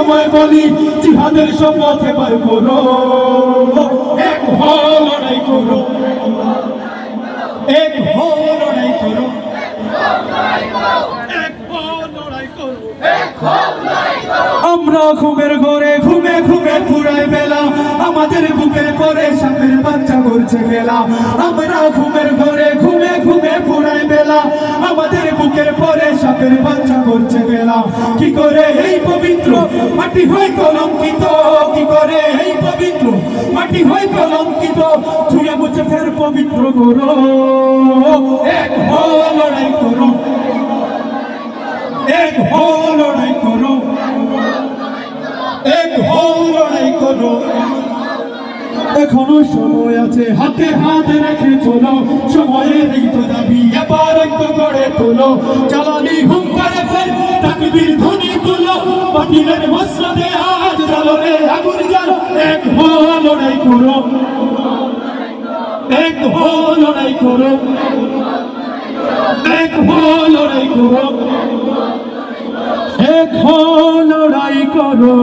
সময় বলি জিহাদের শপথ এবার করো, এক হও লড়াই করো, এক হও লড়াই করো, এক হও লড়াই করো। আমরা ঘুমের ঘরে ঘুমে ঘুমে ফুরাই বেলা, আমাদের বুকের পরে সাপের বাচ্চা করছে গেলা। আমরা ঘুমের ঘরে ঘুমে ঘুমে ফুরাই বেলা, আমাদের বুকের পরে সাপের বাচ্চা করছে গেলা। কি করে এই পবিত্র মাটি হয় কলঙ্কিত, কি করে এই পবিত্র মাটি হয় কলঙ্কিত, ধুয়ে মুছে ফের পবিত্র করো, এক হও লড়াই করো, এক হও লড়াই করো, এক হও লড়াই করো। এখনো সময় আছে, হাতে হাত রেখে চলো, সময়ের এই তো দাবি এবার একটু গড়ে তোলো। জ্বালানি হুঙ্কারে ফের তাকবীর ধ্বনি তুলো, বাতিলের মসনদে আজ জ্বালো রে আগুন জ্বালো, এক হও লড়াই করো, এক হও লড়াই করো, এক হও লড়াই করো, এক হও লড়াই করো।